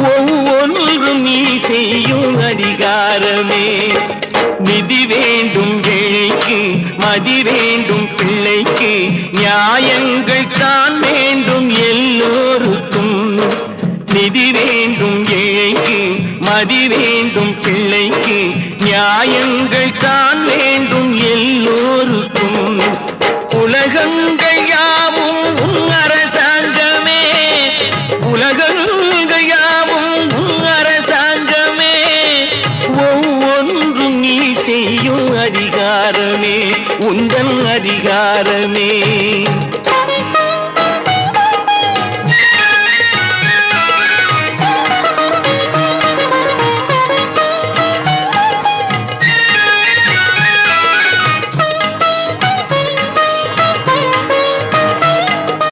ஒவ்வொன்றும் நீ செய்யும் அதிகாரமே. நிதி வேண்டும் ஏழைக்கு, மதி வேண்டும் பிள்ளைக்கு, நியாயங்கள் தான் வேண்டும் எல்லோருக்கும். நிதி வேண்டும் ஏழைக்கு, மதி வேண்டும் பிள்ளைக்கு, நியாயங்கள் தான் வேண்டும் எல்லோருக்கும். உலகங்கள் யாவும் உன் அரசாங்கமே, உலகங்கள் யாவும் உன் அரசாங்கமே. ஒவ்வொன்றும் நீ செய்யும் அதிகாரமே, உந்தன் அதிகாரமே.